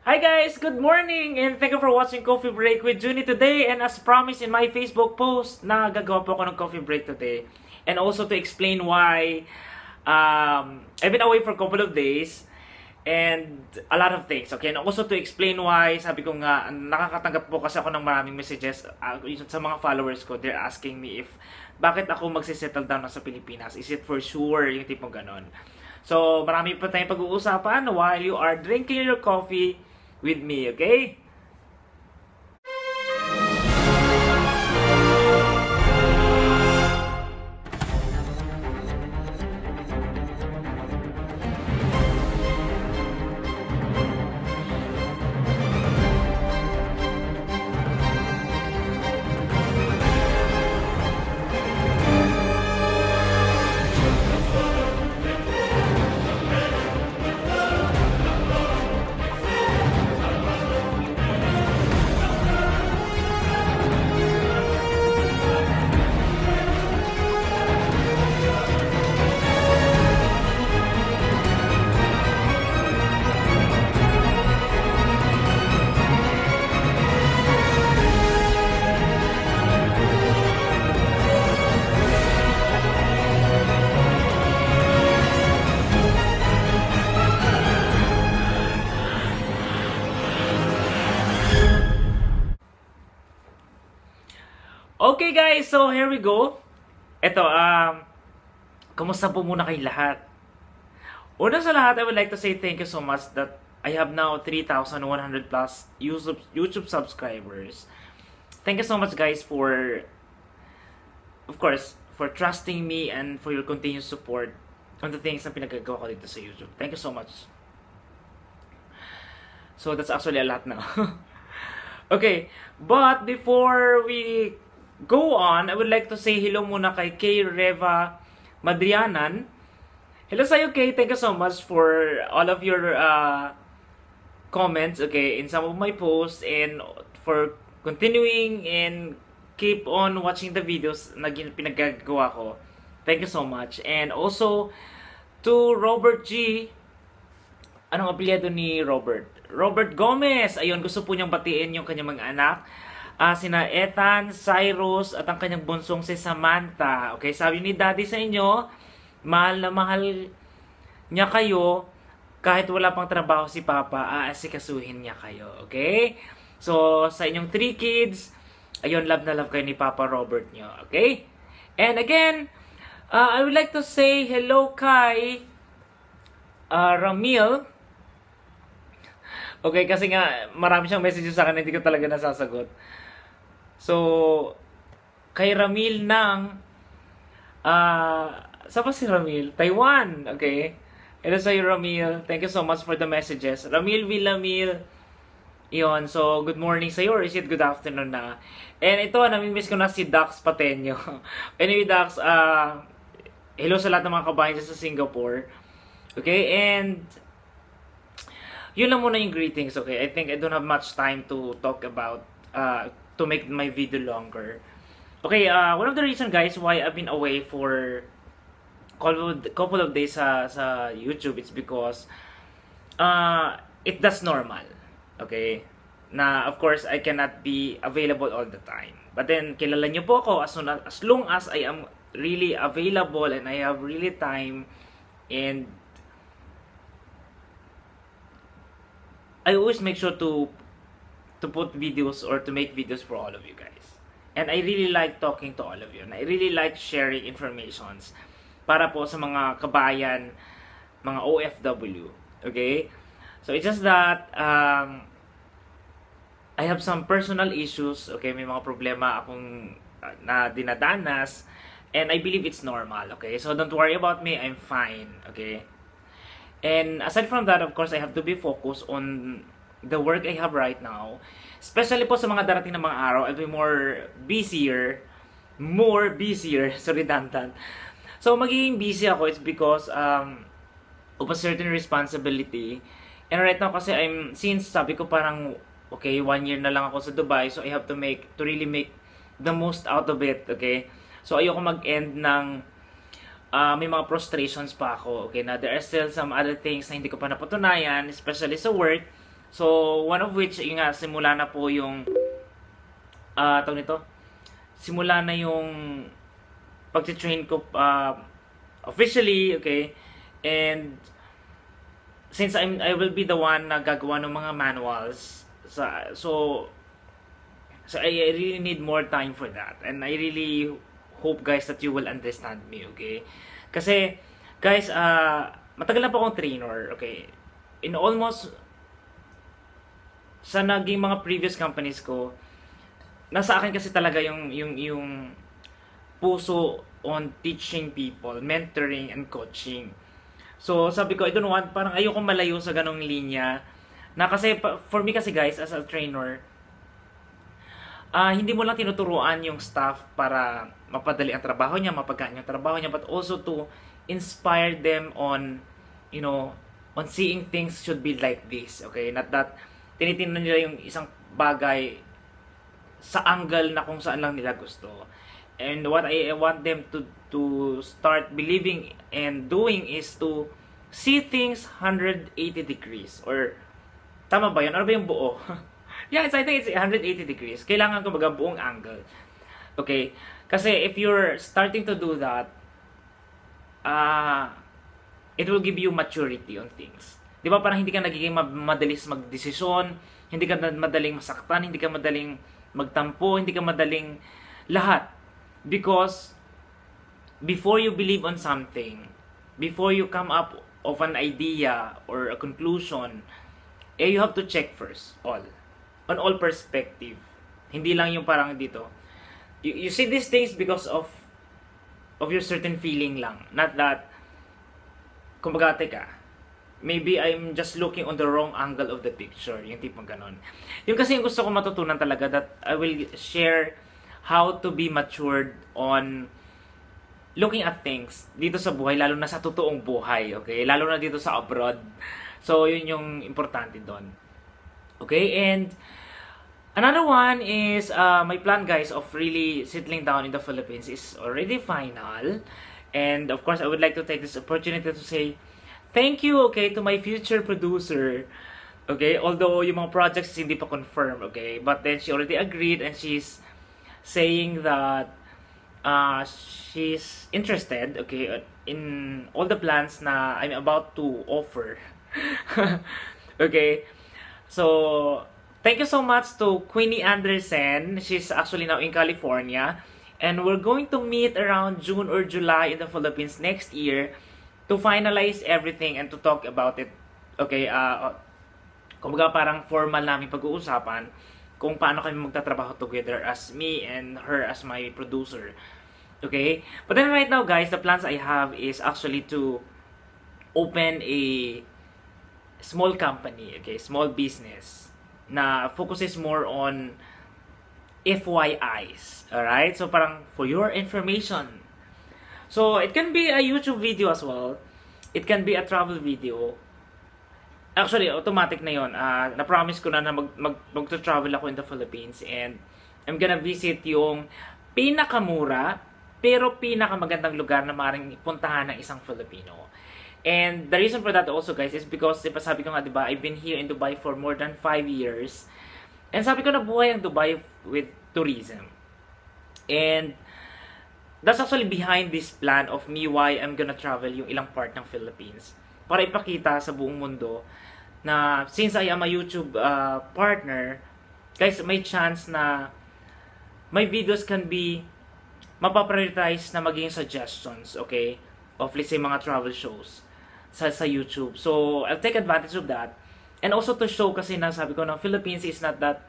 Hi guys, good morning and thank you for watching Coffee Break with Junie today. And as promised in my Facebook post na gagawa po ako ng coffee break today. And also to explain why I've been away for a couple of days and a lot of things. Okay, and also to explain why sabi ko nga nakakatanggap po kasi ako ng maraming messages sa mga followers ko. They're asking me if bakit ako magsisettle down na sa Pilipinas. Is it for sure? Yung tipong ganon. So marami pa tayong pag-uusapan while you are drinking your coffee with me, okay? Okay guys, so here we go. Ito, kamusta po muna kayo lahat? Una sa lahat, I would like to say thank you so much that I have now 3,100 plus YouTube subscribers. Thank you so much guys for, of course, for trusting me and for your continued support on the things na pinagagawa ko dito sa YouTube. Thank you so much. So that's actually a lot now. Okay, but before we go on, I would like to say hello muna kay Kay Reva Madrianan. Hello sa'yo, Kay. Thank you so much for all of your comments, okay, in some of my posts and for continuing and keep on watching the videos na pinagagawa ko. Thank you so much. And also to Robert G. Anong apelyido ni Robert? Robert Gomez. Ayun, gusto po niyang batiin yung kanyang mga anak. Sina Ethan, Cyrus, at ang kanyang bunsong si Samantha. Okay, sabi ni Daddy sa inyo, mahal na mahal niya kayo, kahit wala pang trabaho si Papa, aasikasuhin niya kayo. Okay? So, sa inyong 3 kids, ayun, love na love kayo ni Papa Robert niyo. Okay? And again, I would like to say hello kay Ramil. Okay, kasi nga, marami siyang messages sa akin, hindi ko talaga nasasagot. So, kay Ramil ng, saan ba si Ramil? Taiwan, okay? Hello sa'yo, Ramil. Thank you so much for the messages. Ramil Villamil, yun. So, good morning sa'yo, or is it good afternoon na? And ito, namimiss ko na si Dax Patenyo. Anyway, Dax, hello sa lahat ng mga kabayan dyan sa Singapore. Okay, and yun lang muna yung greetings, okay? I think I don't have much time to talk about, to make my video longer. Okay, one of the reasons, guys, why I've been away for couple of days sa YouTube, it's because it does normal, okay? Na, of course, I cannot be available all the time. But then, kilala nyo po ako, as long as I am really available and I have really time, and I always make sure to put videos or to make videos for all of you guys. And I really like talking to all of you. And I really like sharing informations para po sa mga kabayan, mga OFW. Okay? So it's just that I have some personal issues. Okay? May mga problema akong na dinadanas. And I believe it's normal. Okay? So don't worry about me. I'm fine. Okay? And aside from that, of course, I have to be focused on the work I have right now. Especially po sa mga darating na mga araw, I'll be more busier, so redundant. So, magiging busy ako, it's because of a certain responsibility. And right now, kasi since sabi ko parang, okay, 1 year na lang ako sa Dubai, so I have to really make the most out of it, okay? So, ayoko mag-end ng may mga frustrations pa ako. Okay, na there are still some other things na hindi ko pa napatunayan, especially sa work. So, one of which, yung nga, simula na po yung, tawag nito, simula na yung pag-train ko officially, okay? And since I will be the one na gagawa ng mga manuals, so I really need more time for that. And I really hope, guys, that you will understand me, okay? Kasi, guys, matagal na po akong trainer, okay? In almost, sa naging mga previous companies ko, nasa akin kasi talaga yung puso on teaching people, mentoring, and coaching. So, sabi ko, I don't want, parang ayoko malayo sa ganong linya. Na kasi, for me kasi, guys, as a trainer, hindi mo lang tinuturuan yung staff para mapadali ang trabaho niya, mapagaan yung trabaho niya, but also to inspire them on, you know, on seeing things should be like this, okay? Not that tinitingnan nila yung isang bagay sa angle na kung saan lang nila gusto. And what I want them to start believing and doing is to see things 180 degrees. Or, tama ba yun? Ano ba yung buo? Yeah, I think it's 180 degrees. Kailangan ko baga buong angle. Okay? Kasi if you're starting to do that, it will give you maturity on things. Di ba parang hindi ka nagiging madalis magdesisyon, hindi ka madaling masaktan, hindi ka madaling magtampo, hindi ka madaling lahat. Because before you believe on something, before you come up of an idea or a conclusion, you have to check first on all perspective. Hindi lang yung parang dito. You see these things because of your certain feeling lang. Not that, kumbaga, teka, maybe I'm just looking on the wrong angle of the picture. Yung tipong ganon. Yung kasi yung gusto ko matutunan talaga, that I will share how to be matured on looking at things dito sa buhay, lalo na sa totoong buhay, okay? Lalo na dito sa abroad. So, yun yung importante doon. Okay? And another one is, my plan, guys, of really settling down in the Philippines is already final. And, of course, I would like to take this opportunity to say thank you, okay, to my future producer. Okay? Although, yung mga projects hindi pa confirmed, okay? But then, she already agreed and she's saying that she's interested, okay, in all the plans na I'm about to offer. Okay? So, thank you so much to Queenie Anderson. She's actually now in California. And we're going to meet around June or July in the Philippines next year to finalize everything and to talk about it. Okay, kumbaga parang formal namin pag-uusapan kung paano kami magtatrabaho together as me and her as my producer. Okay? But then right now, guys, the plans I have is actually to open a small company, okay, small business na focuses more on FYIs. Alright? So parang for your information. So it can be a YouTube video as well. It can be a travel video. Actually, automatic na yun. Na-promise ko na mag-travel ako in the Philippines and I'm gonna visit yung pinakamura pero pinakamagandang lugar na maaaring puntahan ng isang Filipino. And the reason for that also, guys, is because, diba, sabi ko nga, diba, I've been here in Dubai for more than 5 years. And sabi ko, nabuhay ang Dubai with tourism. And that's actually behind this plan of me why I'm gonna travel yung ilang part ng Philippines. Para ipakita sa buong mundo na since I am a YouTube partner, guys, may chance na my videos can be mapaprioritize na maging suggestions, okay, of let's say mga travel shows sa YouTube. So, I'll take advantage of that. And also to show kasi na sabi ko na Philippines is not that,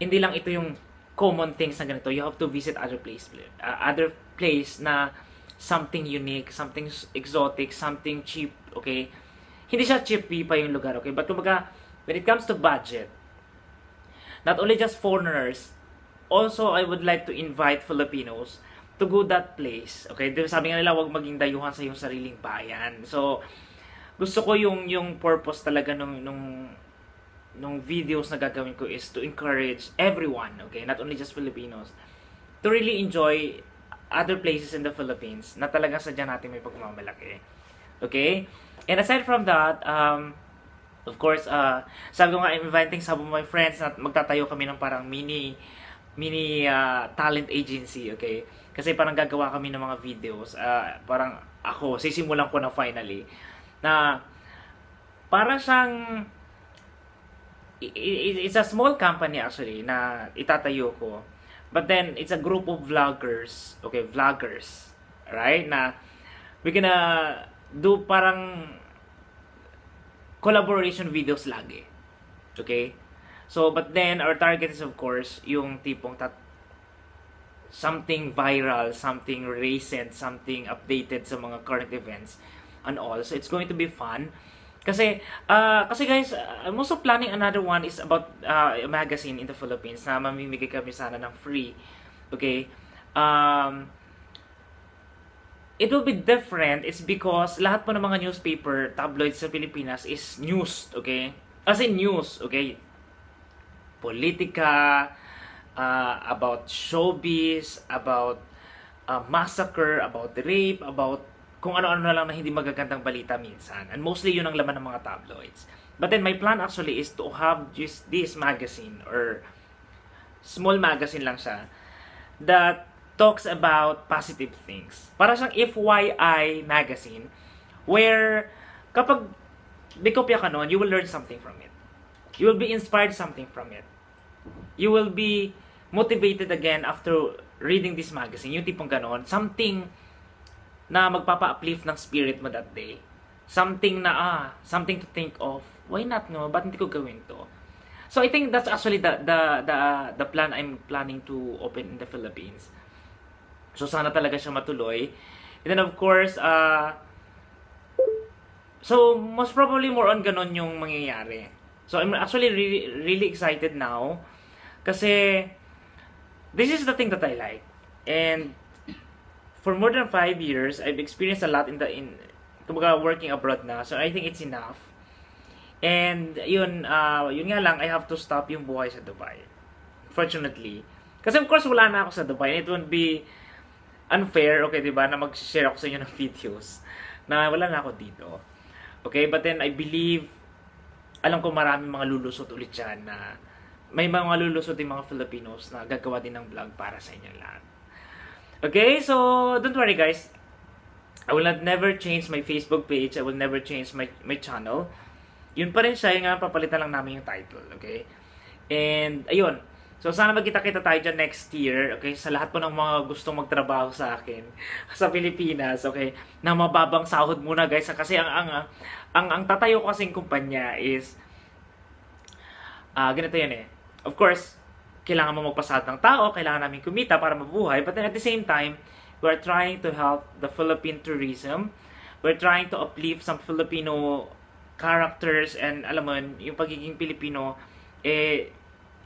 hindi lang ito yung common things na ganito. You have to visit other place na something unique, something exotic, something cheap, okay? Hindi siya cheap pa yung lugar, okay? But kumbaga, when it comes to budget, not only just foreigners, also I would like to invite Filipinos to go that place, okay? Sabi nga nila, huwag maging dayuhan sa iyong sariling bayan. So, gusto ko yung purpose talaga nung videos na gagawin ko is to encourage everyone, okay? Not only just Filipinos, to really enjoy other places in the Philippines na talagang sadya natin may pagmamalaki. Okay? And aside from that, Of course, sabi ko nga, I'm inviting some of my friends na magtatayo kami ng parang mini talent agency, okay? Kasi parang gagawa kami ng mga videos. Parang ako, sisimulan ko na finally. Na parang siyang, it's a small company actually na itatayo ko. But then, it's a group of vloggers, okay? Vloggers, right? Na we're gonna do parang collaboration videos lagi. Okay? So, but then, our target is of course, yung tipong something viral, something recent, something updated sa mga current events and all. So, it's going to be fun. Kasi guys, I'm also planning another one is about a magazine in the Philippines na mamimigay kami sana ng free. Okay? It will be different. It's because lahat po ng mga newspaper, tabloids sa Pilipinas is news, okay? As in news, okay? Politika, about showbiz, about massacre, about rape, about kung ano-ano na lang na hindi magagandang balita minsan. And mostly yun ang laman ng mga tabloids. But then my plan actually is to have just this magazine or small magazine lang siya that talks about positive things. Para siyang FYI magazine where kapag may kopya ka nun, you will learn something from it. You will be inspired something from it. You will be motivated again after reading this magazine. Yung tipong ganon. Something na magpapa-uplift ng spirit mo that day. Something na, something to think of. Why not, no? Ba't hindi ko gawin to? So I think that's actually the plan I'm planning to open in the Philippines. So, sana talaga siya matuloy. And then, of course, so, most probably more on ganon yung mangyayari. So, I'm actually really excited now. Kasi, this is the thing that I like. And, for more than 5 years, I've experienced a lot kumbaga, working abroad na. So, I think it's enough. And, yun nga lang, I have to stop yung buhay sa Dubai. Fortunately. Kasi, of course, wala na ako sa Dubai. And it won't be unfair, okay, diba, na mag-share ako sa inyo ng videos na wala na ako dito. Okay, but then I believe, alam ko maraming mga lulusot ulit dyan na may mga lulusot din mga Filipinos na gagawa din ng vlog para sa inyo lahat. Okay, so don't worry guys. I will never change my Facebook page. I will never change my channel. Yun pa rin siya, yung nga papalitan lang namin yung title, okay? And, ayun. So, sana magkita-kita tayo dyan next year, okay? Sa lahat po ng mga gustong magtrabaho sa akin sa Pilipinas, okay? Na mababang sahod muna, guys. Kasi ang tatayo ko kasing kumpanya is ganito yan eh. Of course, kailangan mo magpasahod ng tao, kailangan namin kumita para mabuhay. But then at the same time, we're trying to help the Philippine tourism. We're trying to uplift some Filipino characters and alam mo, yung pagiging Pilipino,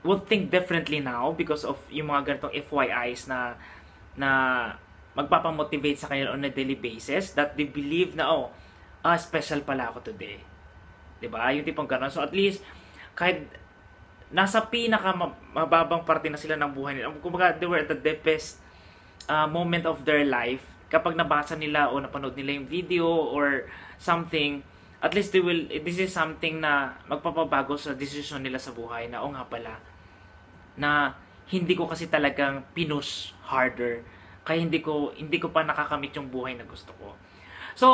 will think differently now because of yung mga ganitong FYIs na magpapamotivate sa kanila on a daily basis that they believe na, special pala ako today. Diba? Yung tipong gano'n. So at least, kahit nasa mababang parte na sila ng buhay nila, kumbaga, they were at the deepest moment of their life, kapag nabasa nila o napanood nila yung video or something, at least this is something na magpapabago sa decision nila sa buhay na, nga pala, na hindi ko kasi talagang pinush harder. Kaya hindi ko pa nakakamit yung buhay na gusto ko. So,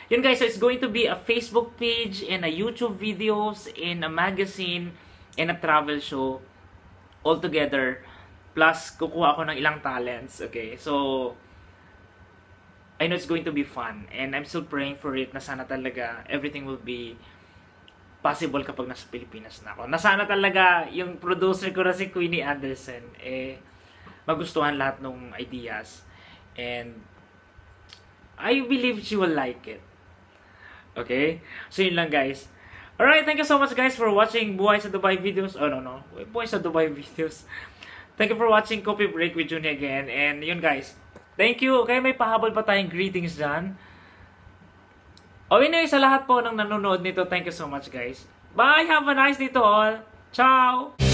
yun guys, so it's going to be a Facebook page and a YouTube videos and a magazine and a travel show all together. Plus, kukuha ako ng ilang talents. Okay, so I know it's going to be fun and I'm still praying for it na sana talaga everything will be possible kapag nasa Pilipinas na ako. Na sana talaga yung producer ko na si Queenie Anderson magustuhan lahat ng ideas and I believe she will like it. Okay? So yun lang guys. Alright, thank you so much guys for watching Buhay sa Dubai videos. Oh no. Buhay sa Dubai videos. Thank you for watching Coffee Break with Juni again. And yun guys. Thank you. Okay, may pahabol pa tayong greetings dyan. Anyway, sa lahat po ng nanonood nito, thank you so much guys. Bye! Have a nice day to all. Ciao!